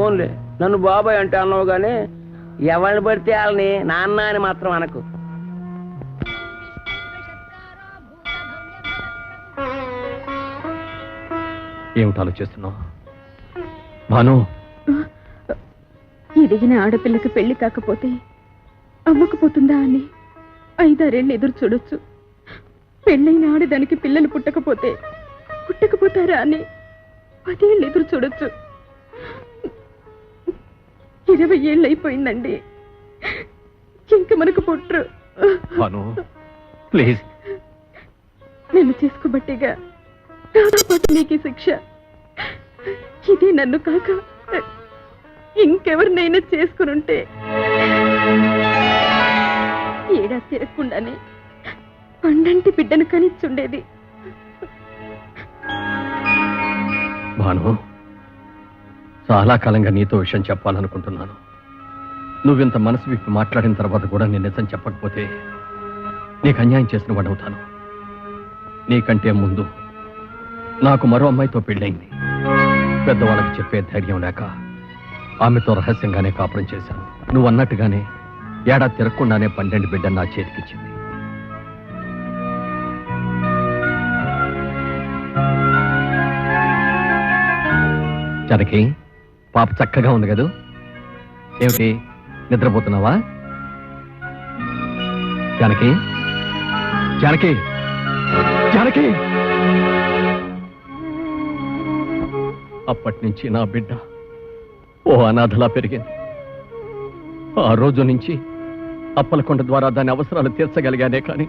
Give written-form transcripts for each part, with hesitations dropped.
పోన్లే, నన్ను బాబాయ్ అంటే అన్నావు గానీ ఎవరిని పడితే వాళ్ళని నాన్న అని మాత్రం అనకు. ఏమిటి ఆలోచిస్తున్నావు భాను? ఎదిగిన ఆడపిల్లకి పెళ్లి కాకపోతే అమ్మకపోతుందా అని 5-6 ఎదురు చూడొచ్చు. పెళ్ళైన ఆడదానికి పిల్లలు పుట్టకపోతారా అని 10 ఏళ్ళు ఎదురు చూడొచ్చు. 20 ఏళ్ళు అయిపోయిందండి, ఇంక మనకు పుట్టరు. భాను ప్లీజ్. నన్ను చేసుకోబట్టిగా నీకు శిక్ష. ఇదే నన్ను కాక ఇంకెవరినైనా చేసుకునుంటే ఏడా తిరగకుండానే పండంటి బిడ్డను కనిచ్చుండేది. భాను, చాలా కాలంగా నీతో విషయం చెప్పాలనుకుంటున్నాను. నువ్వింత మనసు విప్పి మాట్లాడిన తర్వాత కూడా నేను నిజం చెప్పకపోతే నీకు అన్యాయం చేసిన వాడవుతాను. నీకంటే ముందు నాకు మరో అమ్మాయితో పెళ్ళయింది. పెద్దవాళ్ళకి చెప్పే ధైర్యం లేక ఆమెతో రహస్యంగానే కాపురం చేశాను. నువ్వు అన్నట్టుగానే ఏడాది తిరగకుండానే 12 బిడ్డ నా చేతికిచ్చింది. జనకి, పాప చక్కగా ఉంది కదూ? ఏమిటి, నిద్రపోతున్నావా? జానకి, జానకి, జానకి! అప్పటి నుంచి నా బిడ్డ ఓ అనాథలా పెరిగింది. ఆ రోజు నుంచి అప్పలకొండ ద్వారా దాని అవసరాలు తీర్చగలిగానే కానీ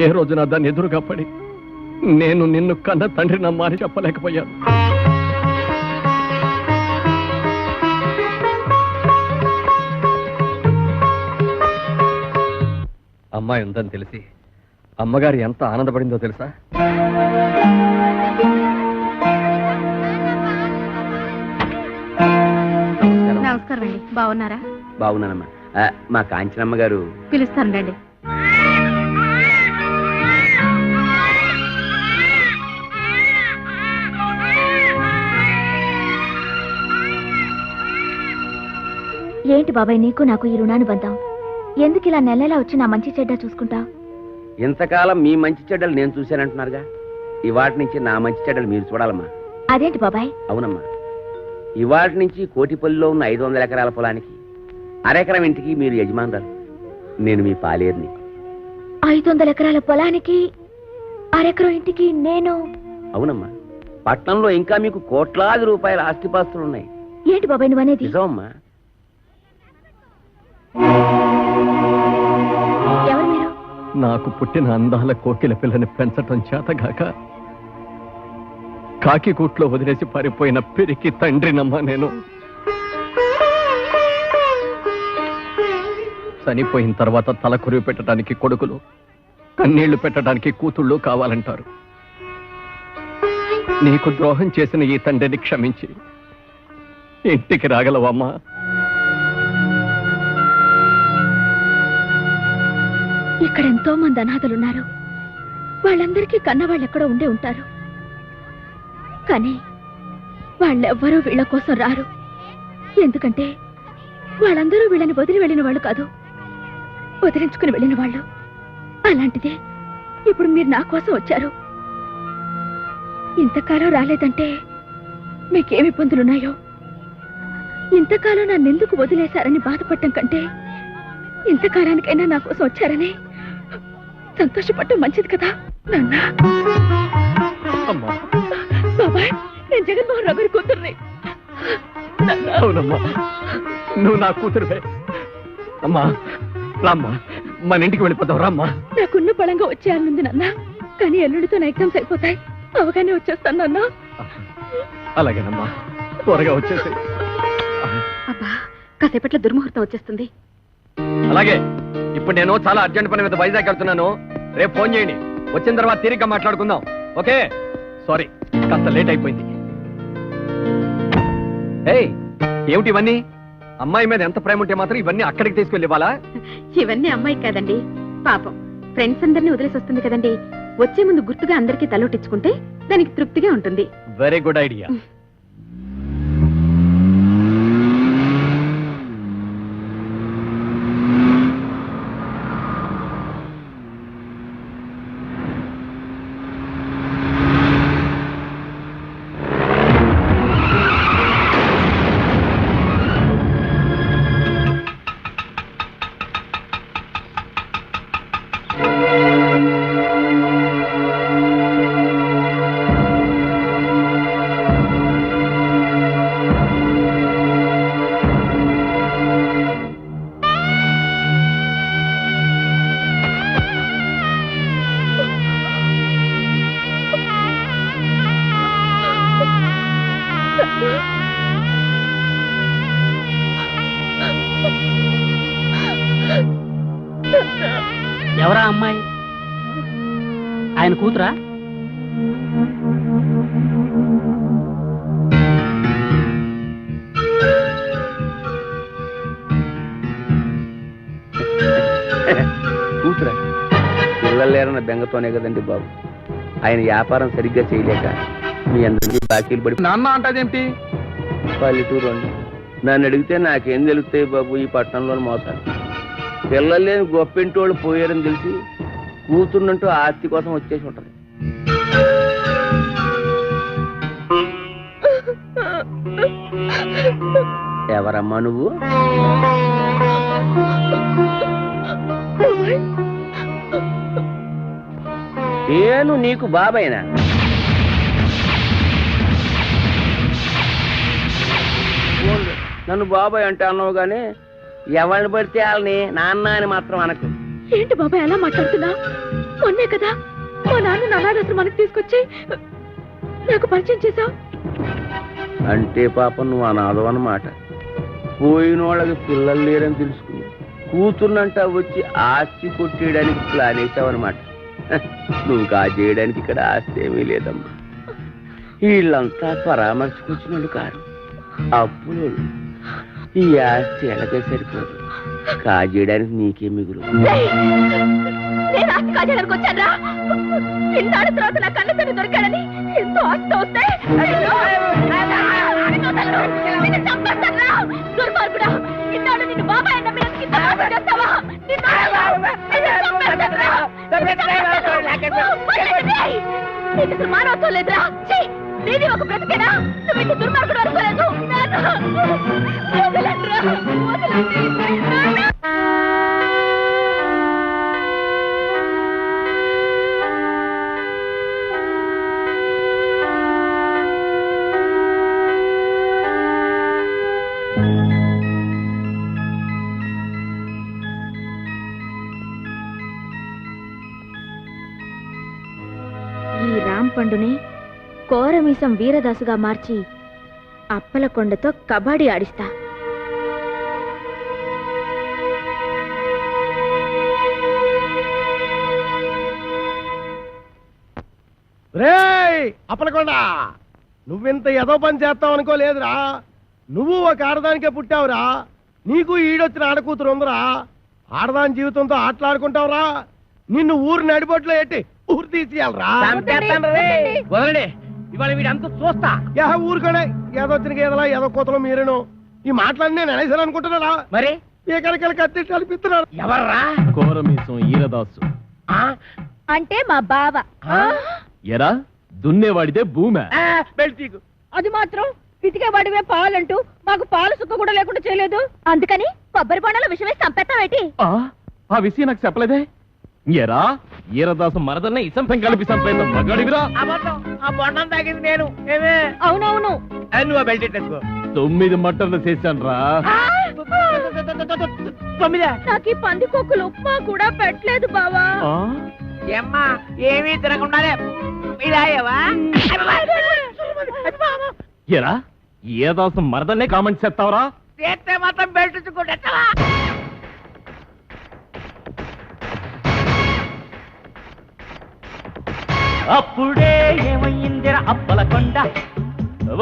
ఏ రోజున దాన్ని ఎదురుగా పడి నేను నిన్ను కన్న తండ్రి నమ్మా అని చెప్పలేకపోయాను. అమ్మాయి ఉందని తెలిసి అమ్మగారు ఎంత ఆనందపడిందో తెలుసా? నమస్కారం అండి, బాగున్నారా? బాగున్నానమ్మా. మా కాంచనమ్మ గారు పిలుస్తానండి. ఏంటి బాబాయ్ నీకు నాకు ఈ రుణానుబంధం? ఎందుకు ఇలా నెలలా వచ్చి నా మంచి చెడ్డ చూసుకుంటా? ఇంతకాలం మీ మంచి చెడ్డలు నేను చూశానంటున్నారుగా, ఇవాటి నుంచి నా మంచి చెడ్డలు మీరు చూడాలమ్మా. అదేంటి బాబాయ్? అవునమ్మా, ఇవాటి నుంచి కోటిపల్లిలో ఉన్న 500 ఎకరాల పొలానికి అరెకరం ఇంటికి మీరు యజమానురాలు, నేను మీ పాలేరుని. 500 ఎకరాల పొలానికి అరెకరం ఇంటికి నేను? అవునమ్మా, పట్నంలో ఇంకా మీకు కోట్లాది రూపాయల ఆస్తిపాస్తులు ఉన్నాయి. ఏంటి బాబాయ్ నువ్వు అనేది? నిజమమ్మా. ఎవరు మీరు? నాకు పుట్టిన అందాల కోకిల పిల్లని పెంచటం చేతగాక కాకి కూట్లో వదిలేసి పారిపోయిన పిరికి తండ్రినమ్మా నేను. చనిపోయిన తర్వాత తల కొరివి పెట్టడానికి కొడుకులు, కన్నీళ్లు పెట్టడానికి కూతుళ్ళు కావాలంటారు. నీకు ద్రోహం చేసిన ఈ తండ్రిని క్షమించి ఇంటికి రాగలవమ్మా? ఇక్కడ ఎంతో మంది అనాథలున్నారు. వాళ్ళందరికీ కన్నవాళ్ళు ఎక్కడో ఉండే ఉంటారు. కానీ వాళ్ళెవ్వరూ వీళ్ళ కోసం రారు. ఎందుకంటే వాళ్ళందరూ వీళ్ళని వదిలి వెళ్ళిన వాళ్ళు కాదు, వదిలించుకుని వెళ్ళిన వాళ్ళు. అలాంటిదే ఇప్పుడు మీరు నా కోసం వచ్చారు. ఇంతకాలం రాలేదంటే మీకేమి ఇబ్బందులున్నాయో. ఇంతకాలం నన్నెందుకు వదిలేశారని బాధపడటం కంటే ఇంతకాలానికైనా నా కోసం వచ్చారని సంతోషపడటం మంచిది కదా నాన్న. బాబాయ్, నేను జగన్మోహన్ రావు గారి కూతుర్ని. అవునమ్మా, నువ్వు నా కూతురువే. అమ్మా రామ్మా, మన ఇంటికి వెళ్ళిపోతావు. రామ్మా. నాకున్న బలంగా వచ్చేయాలనుంది నాన్న, కానీ ఎల్లుడితో నా ఎగ్జామ్స్ అయిపోతాయి. అవగానే వచ్చేస్తాను నాన్న. అలాగేనమ్మా, త్వరగా వచ్చేసి. అబ్బా, కాసేపట్లో దుర్ముహూర్తం వచ్చేస్తుంది. అలాగే, ఇప్పుడు నేను చాలా అర్జెంట్ పని మీద వైజాగ్ వెళ్తున్నాను. రేపు ఫోన్ చేయండి, వచ్చిన తర్వాత తీరిగ్గా మాట్లాడుకుందాం. ఓకే? సారీ, కాస్త లేట్ అయిపోయింది. ఏయ్, ఏమిటి ఇవన్నీ? అమ్మాయి మీద ఎంత ప్రేమ ఉంటే మాత్రం ఇవన్నీ అక్కడికి తీసుకెళ్ళి ఇవ్వాలా? ఇవన్నీ అమ్మాయి కాదండి, పాపం ఫ్రెండ్స్ అందరినీ వదిలేసి వస్తుంది కదండి. వచ్చే ముందు గుర్తుగా అందరికీ తలోటించుకుంటే దానికి తృప్తిగా ఉంటుంది. Very good idea. ఎవరా అమ్మాయి? ఆయన కూతురా? కూతురా? పిల్లలు లేరన్న బెంగతోనే కదండి బాబు. ఆయన వ్యాపారం సరిగ్గా చేయలేక మీ అందరికీ బాకీలు పడి నాన్న అంటాదేంటి? పల్లెటూరు అండి. నన్ను అడిగితే నాకేం తెలుస్తాయి బాబు ఈ పట్టణంలో మోసాలు. పిల్లలు లేని గొప్పింటి వాళ్ళు పోయారని తెలిసి కూతుర్నంటూ ఆస్తి కోసం వచ్చేసి ఉంటది. ఎవరమ్మా నువ్వు? నేను నీకు బాబాయినా? నన్ను బాబాయ్ అంటే అన్నావు గానీ ఎవరిని పడితే వాళ్ళని నాన్న అని మాత్రం అనకు. ఏంటి బాబాయ్ అలా మాట్లాడుతున్నా? మొన్నే కదా మా నాన్న అనాథాశ్రమం మనకు తీసుకొచ్చి నాకు పరిచయం చేశావు. అంటే పాపం నువ్వు అనాథం అన్నమాట. పోయిన వాళ్ళకి పిల్లలు లేరని తెలుసుకుని కూతుర్నంట వచ్చి ఆస్తి కొట్టేయడానికి ప్లాన్ వేసావన్నమాట. నువ్వు కాజేయడానికి ఇక్కడ ఆస్తి ఏమీ లేదమ్మా. వీళ్ళంతా పరామర్శకొచ్చినోళ్ళు కారు, అప్పులు. ఈ ఆస్తి ఎలాగే సరిపోదు. కాజేయడానికి నీకే మిగులు. నేను ఆస్తి కాజేయడానికి వచ్చారా? ఇన్నాళ్ళ తర్వాత నా కళ్ళ తల్లి దొరికాడని ఎంతో ఆస్తి వస్తే దుర్మార్గుడా, ఇన్నాళ్ళు నిన్ను బాబాయ్ అన్న మీద చేస్తావా? నీకు మానవత్వం లేదురా. నీది ఒక బ్రతికేనా? నువ్వు ఇంత దుర్మార్గుడు అనుకోలేదు. ఈ రాంపండుని కోరమీసం వీరదాసుగా మార్చి అప్పలకొండతో కబడ్డీ ఆడిస్తా. రేయ్ అప్పలకొండ, నువ్వింత ఏదో పని చేస్తావు అనుకోలేదురా. నువ్వు ఒక ఆడదానికే పుట్టావురా. నీకు ఈడొచ్చిన ఆడకూతురు ఉందిరా. ఆడదాని జీవితంతో ఆటలాడుకుంటావురా. నిన్ను ఊరు నడిబొట్లో ఎట్టి ఊరు తీసేయాలరా. ఇవాళ వీడంతా చూస్తా. ఊరుకోనే ఏదో వచ్చిన ఏదలా ఏదో కోతలో మీరేను. ఈ మాటలన్నీ నేను అనేసాను అనుకుంటున్నారా? మరి ఎక్కడికెళ్ళి కత్తి కల్పిస్తున్నారు. ఎవర్రా? కోరమీసం ఈరదాసు అంటే మా బావ. ఎరా దున్నేవాడిదే భూమి. బెల్టీకు అది మాత్రం పితికేవాడివే పాలంటూ మాకు పాలు సుక్క కూడా లేకుండా చేయలేదు. అందుకని కొబ్బరి బొండలో విషమే చంపేస్తావేటి? ఆ విషయం నాకు చెప్పలేదే. ఎరా ఈరదాసు మరదల్ని ఇసంతం కలిపి చంపేద్దాం మగాడివిరా. ఆ బొండం తాగింది నేను. అవునవును. నువ్వు బెల్ట్ ఎట్టేసుకో. 9 మటర్లు చేశాను రా. నాకు ఈ పందికొక్కులు ఉప్మా కూడా పెట్టలేదు బావా. ఏమ్మా ఏమీ తినకుండానే ఇలాయవా? ఎరా ఈరదాసు మరదల్నే కామెంట్ చేస్తావరా? చేస్తే మాత్రం బెల్ట్ చుక్కుంటా. అప్పుడే ఏమయ్యిందిర అప్పలకొండ,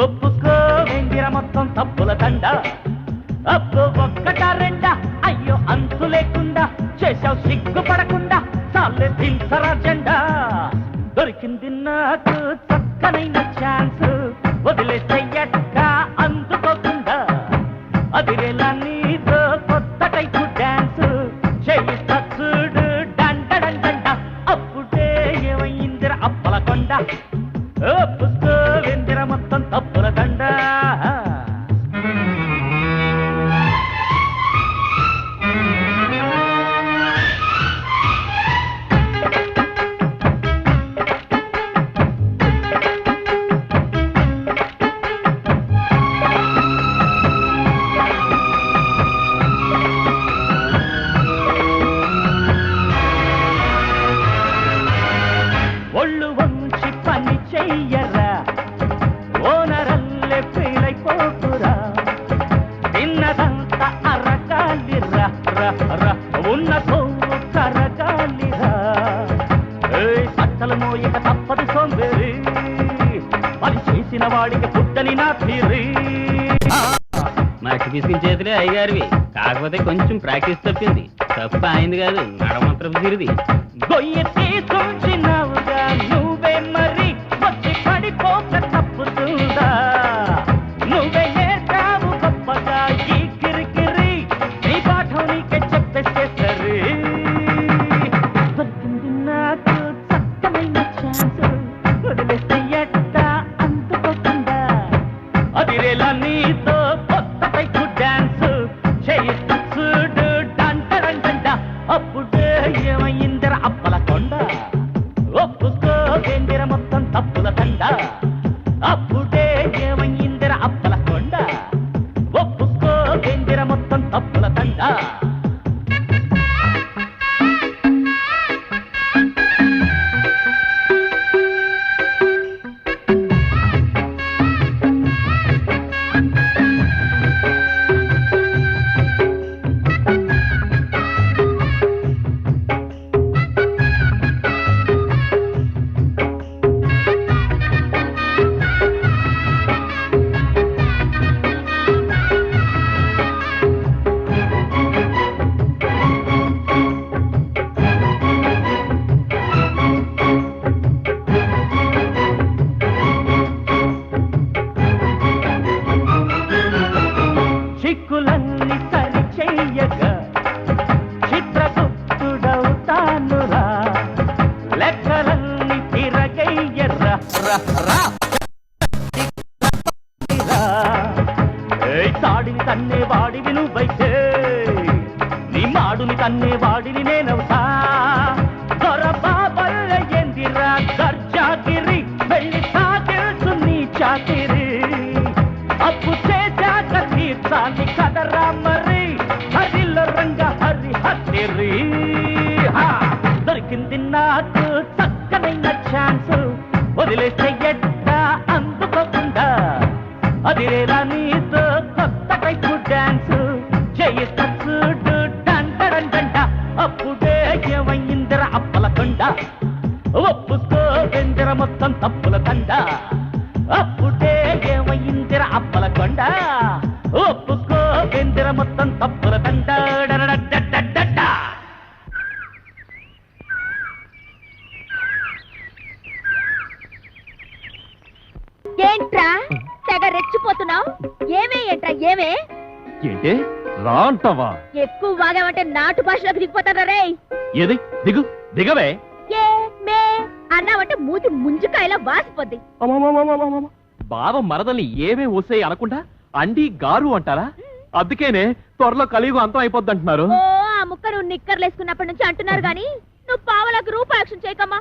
ఒప్పుకో వెందిర మొత్తం తప్పుల తండ. అప్పు ఒక్కట రెండ, అయ్యో అంతు లేకుండా చేశావు సిగ్గుపడకుండా. చాలే దించరా జెండా. దొరికింది నాకు చక్కనైన ఛాన్స్, వదిలేస్తే ఎట్ట అందుకోకుండా. అదిరేలా నీతో కొత్త టైపు డాన్స్ చేయిస్తా చూడు డండ. అప్పుడే ఏమయ్యిందిర అప్పలకొండ, ఒప్పుకో వెందిర మొత్తం తప్పుల దండ. ఒళ్ళు వంచి పని చెయ్యరా, ఓనరల్లే ఫీలైపోతురా. తిన్నదంతా అరగాలిరా, ఉన్న కొవ్వు కరగాలిరా. లాఠీరి మట్టి పిసికించేతులే అయ్యగారివి, కాకపోతే కొంచెం ప్రాక్టీస్ తప్పింది. తప్ప అయింది కాదు, నడమంత్రం తిరిది. గొయ్యి తీసుకుంటున్నావుగా నువ్వే మరి వచ్చి పడిపోక తప్పుతుందా? నువ్వే ఏటావు గొప్పగా ఈ కిరికిరి, నీ పాఠం నీకే చెప్పేస్తే సరి. దొరికింది నాకు చక్కమైన ఛాన్స్, వదిలేస్తే ఎట్టా అందుకోకుండా. అదిరేలా నీతో కొత్త టైపు డాన్స్ చేయిస్తూ చూడు డంటరంట. అప్పుడే ఏమైందిర అప్పల కొండ, ఒప్పుకోవేందిర మొత్తం తప్పుల తండ. అప్పుడే ఏమైందిర అప్పల కొండ, ఒప్పుకోవేందిర మొత్తం తప్పుల తండ. చిక్కులన్నీ సరి చెయ్యగా చిత్రగుప్తుడవుతానురా, లెక్కలన్నీ తిరగయ్యరా. తాడిని తన్నే వాడివి నువ్వైతే, నీ మాడుని తన్నే వాడిని నేనవుతా. దొరబాబల్ల ఎందిరా దర్జాగిరి, వెళ్ళి సాగిల్చు నీ చాకిరి. అప్పు చేశాక తీర్చాలి కదరా మరి, హరిలో రంగ హరి హరిరి. దొరికింది నాకు చక్కనైన ఛాన్స్, వదిలేస్తే ఎట్టా అందుకోకుండా. అదిరేలా నీతో కొత్త టైపు డాన్స్ చేయిస్తా చూడు డంటరంట. అప్పుడే ఏమైందిర అప్పల కొండ, ఒప్పుకోవేందిర మొత్తం తప్పుల తండ. అప్పుడే ఏమైందిర అప్పల కొండ, ఒప్పుకోవేందిర మొత్తం తప్పుల తండ. డడడడడడడ. ఏంట్రా తెగ రెచ్చిపోతున్నావు? ఏమే ఏంట్రా ఏమే? ఏంటే రా అంటావా? ఎక్కువ వాగామంటే నాటు భాషలోకి దిగిపోతారా రే? ఏది దిగు, దిగవే. ఏ మే అన్నావంటే మూతి ముంజికాయలా వాసిపోద్ది. బావ మరదల్ని ఏమే ఓసే అనకుండా అండి గారు అంటారా? అందుకేనే త్వరలో కలియుగ అంతం అయిపోద్ది అంటున్నారు. ఓ ఆ ముక్క నువ్వు నిక్కర్లేసుకున్నప్పటి నుంచి అంటున్నారు గాని నువ్వు పావలకు రూపాయక్షం చేయకమ్మా.